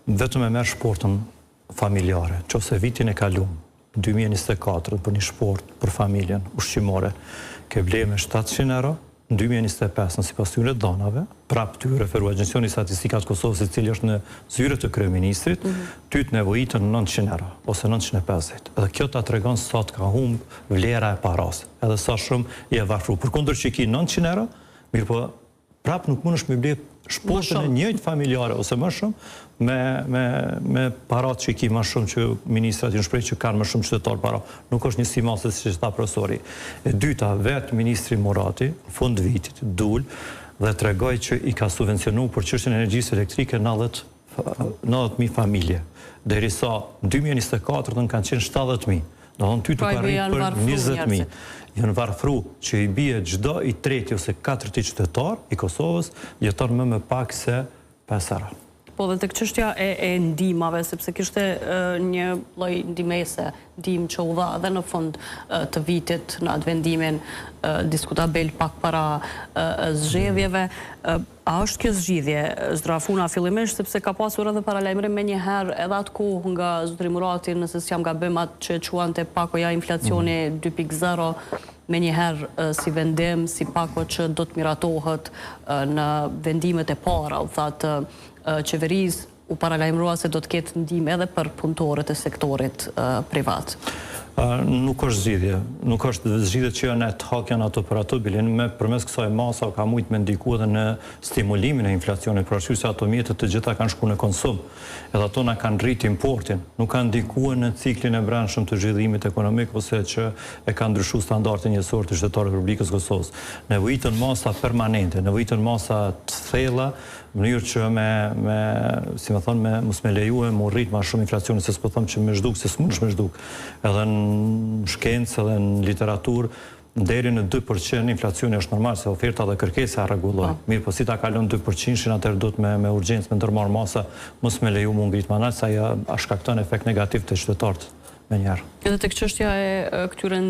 vetëm e merë shportën familjare, që ose vitin e kalum, 2024, për një shport për familjen ushqimore, ke blej me 700 euro, në 2025, në sipas tyre donave, prap ty referu Agjencioni Statistikat Kosovës, i cili është në zyre të kryeministrit, ty të nevojitën 900 euro, ose 950. Edhe kjo ta tregon sot ka humbë vlera e paras, edhe sa shumë i e varfru. Për kundër që ki 900 euro, mirë po, prap nuk mund është me blej shportën e njëjtë familjare, ose më shumë, me parat që i ki më shumë që ministrat i në shprej që kanë më shumë qytetar para. Nuk është një si masë si që ta profesori. E dyta, vetë ministri Murati, në fund vitit, dul dhe tregoj që i ka subvencionu për çështjen e energjisë elektrike 90.000 familje. Derisa 2024 në kanë qenë 70.000. Do thonë ty të ka rritë për 20.000. Janë varfru që i bie çdo i treti ose katërti qytetar i Kosovës jeton më pak se 5 euro. Po dhe të çështja e ndihmave, sepse kishte një lloj ndihmese, ndihmë që u dha edhe në fund të vitit në atë vendimin diskutabel pak para zgjedhjeve. A është kjo zgjidhje zdrafuna fillimisht, sepse ka pasur edhe paralajmërim me një herë edhe atë kohë nga zotëri Murati, nëse s'jam gabim atë që quante pakoja inflacioni 2.0, me njëherë si vendim, si pako që do të miratohet në vendimet e para, u thatë qeverisë, u paralajmërua se do të ketë ndihmë edhe për punëtorët e sektorit privat. Nuk është zgjidhje. Nuk është zgjidhje që janë të hakjan ato për ato bilin. Përmes kësaj masa ka mujtë me ndiku edhe në stimulimin e inflacionit, për arsye se ato mjetët të gjitha kanë shku në konsum. Edhe ato na kanë rrit importin. Nuk kanë ndikuar në ciklin e brendshëm të zhvillimit ekonomik ose që e kanë ndryshuar standardet njësor të qytetarëve të Republikës Kosovës. Nevojitën masa permanente, nevojitën masa të thella, në mënyrë që si më thonë, mos me lejuar më rrit më shumë inflacionin, se s'po them që më zhduk, se s'mundesh më zhduk. Edhe në shkencë, edhe në literaturë, deri në 2% inflacioni është normal, se oferta dhe kërkesa rregullojnë. Mirë, po si ta kalon 2%, atëherë do të me urgjencë, me ndërmarr masa, mos me leju më ngrit më lart, sa ja shkakton efekt negativ të qytetarët me njëherë. Edhe tek çështja e këtyre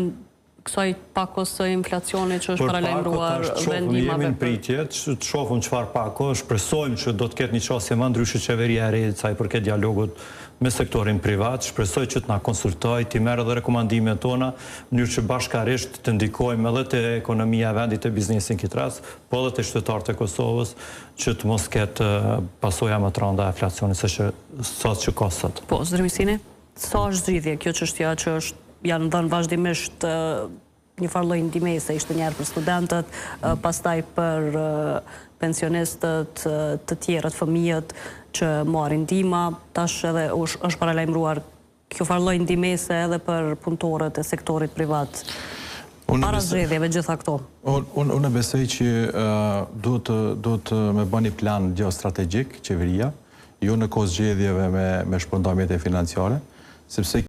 kësaj pakos së inflacionit që është paralajmëruar vendimave. Jemi në pritje, të shohim çfarë pako, shpresojmë që do të ketë një çështje më ndryshe qeveria e re sa i përket dialogut me sektorin privat, shpresoj që të na konsultojë, të merr edhe rekomandimet tona, në mënyrë që bashkërisht të ndikojmë edhe te ekonomia e vendit, te biznesi në këtë rast, po edhe te qytetarët e Kosovës, që të mos ketë pasoja më të rënda e inflacionit se që ka sot. Po, zotëri Misini, sa është zgjidhje kjo çështja që janë dhënë vazhdimisht një farë lloj ndihmese, ishte një herë për studentët, pastaj për pensionistët të tjerët, fëmijët që marrin ndihma, tash edhe është paralajmëruar kjo farë lloj ndihmese edhe për punëtorët e sektorit privat. Para zgjedhjeve gjitha këto. Unë besoj që duhet me bën një plan geostrategjik qeveria, jo në kohë zgjedhjeve me shpërndarjet financiare, sepse